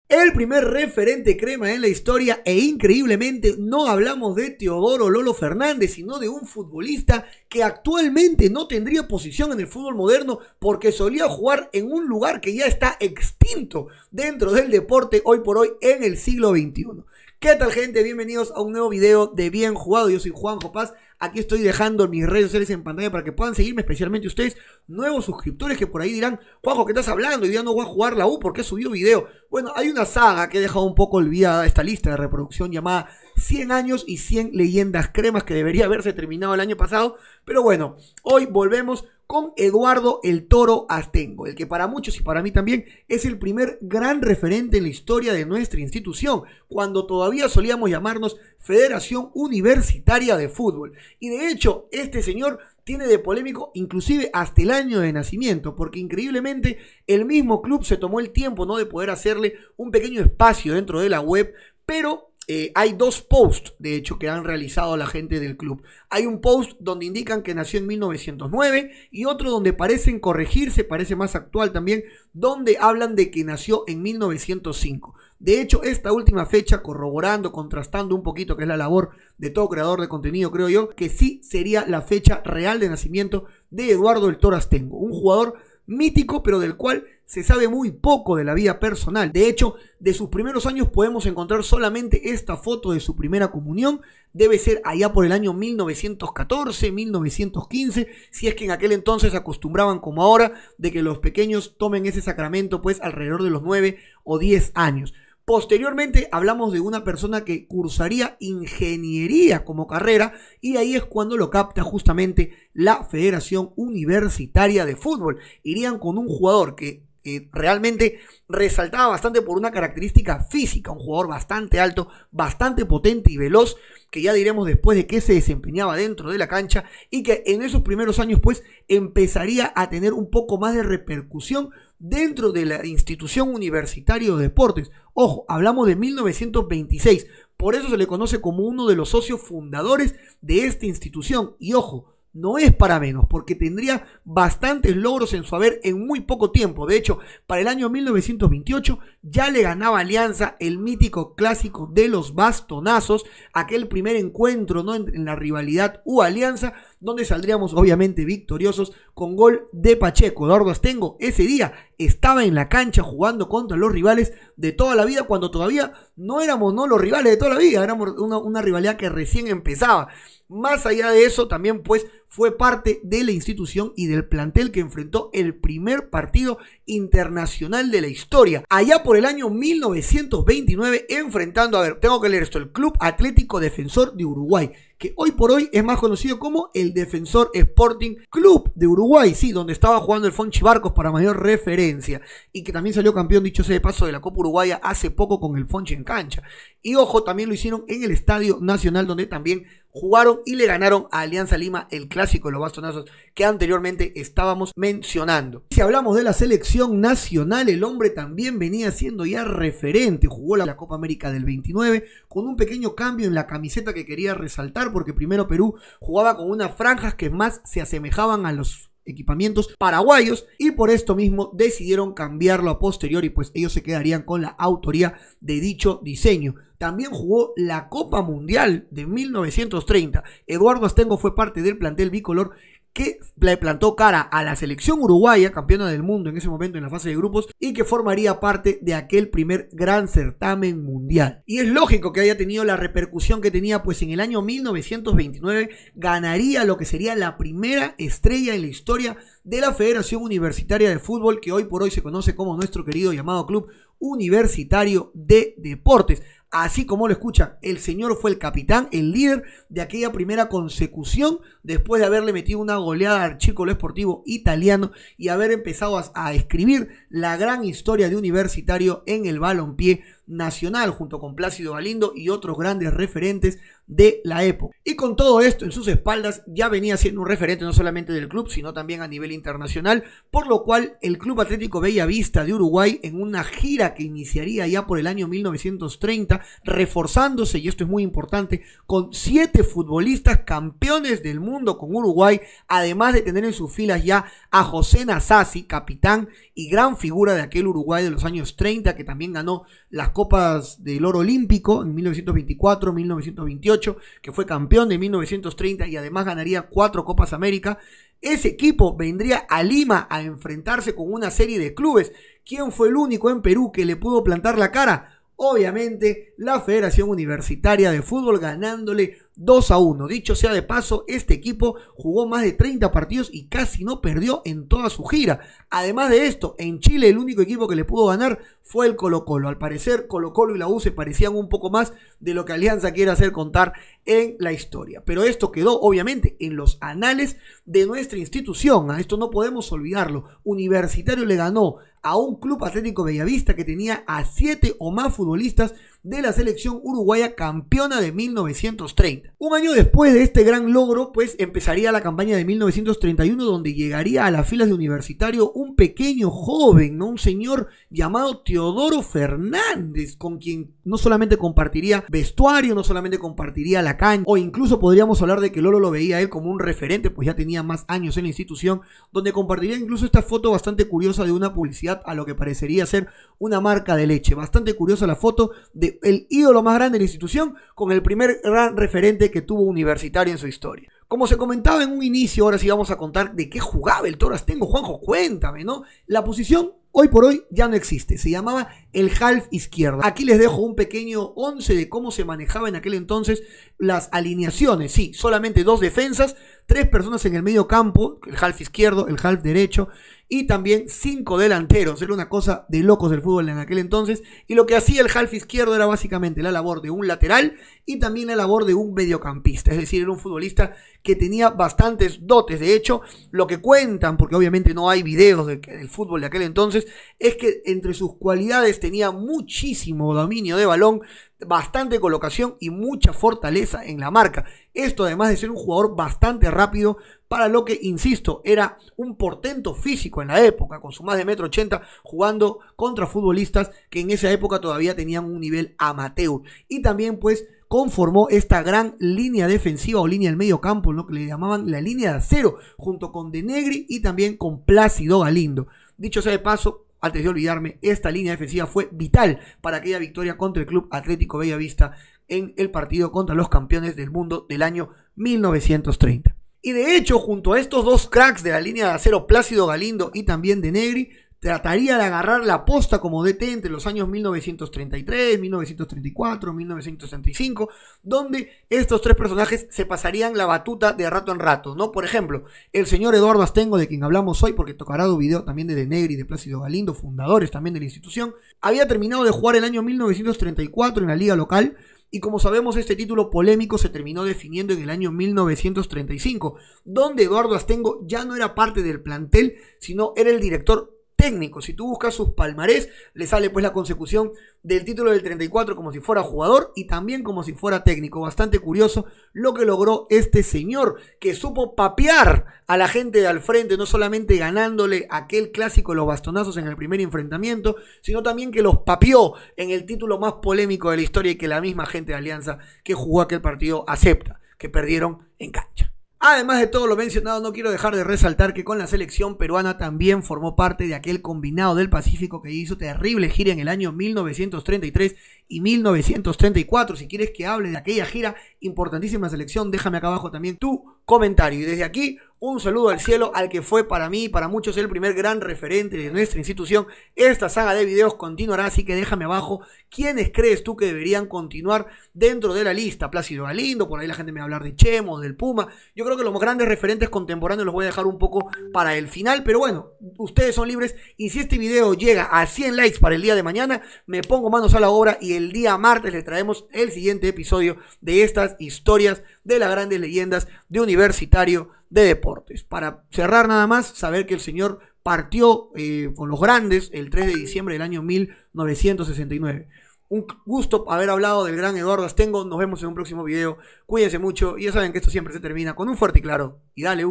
El primer referente crema en la historia e increíblemente no hablamos de Teodoro Lolo Fernández, sino de un futbolista que actualmente no tendría posición en el fútbol moderno porque solía jugar en un lugar que ya está extinto dentro del deporte hoy por hoy en el siglo XXI. ¿Qué tal, gente? Bienvenidos a un nuevo video de Bien Jugado. Yo soy Juanjo Paz. Aquí estoy dejando mis redes sociales en pantalla para que puedan seguirme, especialmente ustedes, nuevos suscriptores que por ahí dirán: Juanjo, ¿qué estás hablando? Hoy día no voy a jugar la U porque he subido video. Bueno, hay una saga que he dejado un poco olvidada, esta lista de reproducción llamada 100 años y 100 leyendas cremas, que debería haberse terminado el año pasado. Pero bueno, hoy volvemos con Eduardo el Toro Astengo, el que para muchos y para mí también es el primer gran referente en la historia de nuestra institución, cuando todavía solíamos llamarnos Federación Universitaria de Fútbol. Y de hecho, este señor tiene de polémico inclusive hasta el año de nacimiento, porque increíblemente el mismo club se tomó el tiempo, ¿no?, de poder hacerle un pequeño espacio dentro de la web, pero hay dos posts, de hecho, que han realizado la gente del club. Hay un post donde indican que nació en 1909 y otro donde parecen corregirse, parece más actual también, donde hablan de que nació en 1905. De hecho, esta última fecha, corroborando, contrastando un poquito, que es la labor de todo creador de contenido, creo yo, que sí sería la fecha real de nacimiento de Eduardo el Toro Astengo, un jugador mítico, pero del cual se sabe muy poco de la vida personal. De hecho, de sus primeros años podemos encontrar solamente esta foto de su primera comunión. Debe ser allá por el año 1914, 1915, si es que en aquel entonces acostumbraban, como ahora, de que los pequeños tomen ese sacramento pues alrededor de los 9 o 10 años. Posteriormente hablamos de una persona que cursaría ingeniería como carrera, y ahí es cuando lo capta justamente la Federación Universitaria de Fútbol. Irían con un jugador que realmente resaltaba bastante por una característica física, un jugador bastante alto, bastante potente y veloz, que ya diremos después de que se desempeñaba dentro de la cancha, y que en esos primeros años pues empezaría a tener un poco más de repercusión dentro de la institución universitaria de deportes. Ojo, hablamos de 1926, por eso se le conoce como uno de los socios fundadores de esta institución. Y ojo, no es para menos, porque tendría bastantes logros en su haber en muy poco tiempo. De hecho, para el año 1928 ya le ganaba Alianza el mítico clásico de los bastonazos, aquel primer encuentro, ¿no?, en la rivalidad U-Alianza, donde saldríamos obviamente victoriosos con gol de Pacheco. Eduardo Astengo ese día estaba en la cancha jugando contra los rivales de toda la vida, cuando todavía no éramos, ¿no?, los rivales de toda la vida, éramos una rivalidad que recién empezaba. Más allá de eso, también pues fue parte de la institución y del plantel que enfrentó el primer partido internacional de la historia, allá por el año 1929, enfrentando, a ver, tengo que leer esto, el Club Atlético Defensor de Uruguay, que hoy por hoy es más conocido como el Defensor Sporting Club de Uruguay, sí, donde estaba jugando el Fonchi Barcos para mayor referencia, y que también salió campeón, dicho sea de paso, de la Copa Uruguaya hace poco con el Fonchi en cancha. Y ojo, también lo hicieron en el Estadio Nacional, donde también jugaron y le ganaron a Alianza Lima el clásico de los bastonazos que anteriormente estábamos mencionando. Si hablamos de la selección nacional, el hombre también venía siendo ya referente. Jugó la Copa América del 29 con un pequeño cambio en la camiseta que quería resaltar, porque primero Perú jugaba con unas franjas que más se asemejaban a los equipamientos paraguayos, y por esto mismo decidieron cambiarlo a posteriori, pues ellos se quedarían con la autoría de dicho diseño. También jugó la Copa Mundial de 1930. Eduardo Astengo fue parte del plantel bicolor que le plantó cara a la selección uruguaya, campeona del mundo en ese momento en la fase de grupos, y que formaría parte de aquel primer gran certamen mundial. Y es lógico que haya tenido la repercusión que tenía, pues en el año 1929 ganaría lo que sería la primera estrella en la historia de la Federación Universitaria de Fútbol, que hoy por hoy se conoce como nuestro querido llamado Club Universitario de Deportes. Así como lo escuchan, el señor fue el capitán, el líder de aquella primera consecución, después de haberle metido una goleada al Circolo Sportivo Italiano y haber empezado a escribir la gran historia de Universitario en el balompié nacional junto con Plácido Galindo y otros grandes referentes de la época. Y con todo esto en sus espaldas ya venía siendo un referente no solamente del club, sino también a nivel internacional, por lo cual el Club Atlético Bellavista de Uruguay, en una gira que iniciaría ya por el año 1930, reforzándose, y esto es muy importante, con 7 futbolistas campeones del mundo con Uruguay, además de tener en sus filas ya a José Nasazzi, capitán y gran figura de aquel Uruguay de los años 30, que también ganó las Copas del Oro Olímpico en 1924, 1928, que fue campeón de 1930 y además ganaría 4 Copas América. Ese equipo vendría a Lima a enfrentarse con una serie de clubes. ¿Quién fue el único en Perú que le pudo plantar la cara? Obviamente la Federación Universitaria de Fútbol, ganándole 2-1. Dicho sea de paso, este equipo jugó más de 30 partidos y casi no perdió en toda su gira. Además de esto, en Chile el único equipo que le pudo ganar fue el Colo-Colo. Al parecer, Colo-Colo y la U se parecían un poco más de lo que Alianza quiere hacer contar en la historia. Pero esto quedó obviamente en los anales de nuestra institución. A esto no podemos olvidarlo. Universitario le ganó a un Club Atlético Bellavista que tenía a 7 o más futbolistas de la selección uruguaya campeona de 1930. Un año después de este gran logro, pues empezaría la campaña de 1931, donde llegaría a las filas de Universitario un pequeño joven, ¿no? Un señor llamado Teodoro Fernández, con quien no solamente compartiría vestuario, no solamente compartiría la cancha, o incluso podríamos hablar de que Lolo lo veía a él como un referente, pues ya tenía más años en la institución, donde compartiría incluso esta foto bastante curiosa de una publicidad a lo que parecería ser una marca de leche. Bastante curiosa la foto de el ídolo más grande de la institución con el primer gran referente que tuvo Universitario en su historia. Como se comentaba en un inicio, ahora sí vamos a contar de qué jugaba el Toro Astengo. Juanjo, cuéntame, ¿no? La posición hoy por hoy ya no existe, se llamaba el half izquierda. Aquí les dejo un pequeño 11 de cómo se manejaba en aquel entonces las alineaciones. Sí, solamente 2 defensas, 3 personas en el medio campo, el half izquierdo, el half derecho, y también 5 delanteros. Era una cosa de locos del fútbol en aquel entonces, y lo que hacía el half izquierdo era básicamente la labor de un lateral y también la labor de un mediocampista, es decir, era un futbolista que tenía bastantes dotes. De hecho, lo que cuentan, porque obviamente no hay videos del fútbol de aquel entonces, es que entre sus cualidades tenía muchísimo dominio de balón, bastante colocación y mucha fortaleza en la marca. Esto además de ser un jugador bastante rápido, para lo que, insisto, era un portento físico en la época, con su más de 1,80 m, jugando contra futbolistas que en esa época todavía tenían un nivel amateur. Y también pues conformó esta gran línea defensiva o línea del medio campo, lo que le llamaban la línea de acero, junto con De Negri y también con Plácido Galindo. Dicho sea de paso, antes de olvidarme, esta línea defensiva fue vital para aquella victoria contra el Club Atlético Bellavista en el partido contra los campeones del mundo del año 1930. Y de hecho, junto a estos 2 cracks de la línea de acero, Plácido Galindo y también De Negri, trataría de agarrar la posta como DT entre los años 1933, 1934, 1935, donde estos 3 personajes se pasarían la batuta de rato en rato, ¿no? Por ejemplo, el señor Eduardo Astengo, de quien hablamos hoy, porque tocará un video también de Negri y de Plácido Galindo, fundadores también de la institución, había terminado de jugar el año 1934 en la liga local, y como sabemos, este título polémico se terminó definiendo en el año 1935, donde Eduardo Astengo ya no era parte del plantel, sino era el director técnico. Si tú buscas sus palmarés, le sale pues la consecución del título del 34 como si fuera jugador y también como si fuera técnico. Bastante curioso lo que logró este señor, que supo papear a la gente de al frente, no solamente ganándole aquel clásico de los bastonazos en el primer enfrentamiento, sino también que los papeó en el título más polémico de la historia y que la misma gente de Alianza que jugó aquel partido acepta, que perdieron en cancha. Además de todo lo mencionado, no quiero dejar de resaltar que con la selección peruana también formó parte de aquel combinado del Pacífico que hizo terrible gira en el año 1933 y 1934. Si quieres que hable de aquella gira importantísima selección, déjame acá abajo también tu comentario. Y desde aquí, un saludo al cielo al que fue para mí y para muchos el primer gran referente de nuestra institución. Esta saga de videos continuará, así que déjame abajo quiénes crees tú que deberían continuar dentro de la lista. Plácido Galindo, por ahí la gente me va a hablar de Chemo, del Puma. Yo creo que los grandes referentes contemporáneos los voy a dejar un poco para el final, pero bueno, ustedes son libres y si este video llega a 100 likes para el día de mañana, me pongo manos a la obra y el día martes les traemos el siguiente episodio de estas historias de las grandes leyendas de Universitario de Deportes. Para cerrar nada más, saber que el señor partió con los grandes el 3 de diciembre del año 1969. Un gusto haber hablado del gran Eduardo Astengo. Nos vemos en un próximo video. Cuídense mucho y ya saben que esto siempre se termina con un fuerte y claro. Y dale,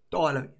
toda la vida.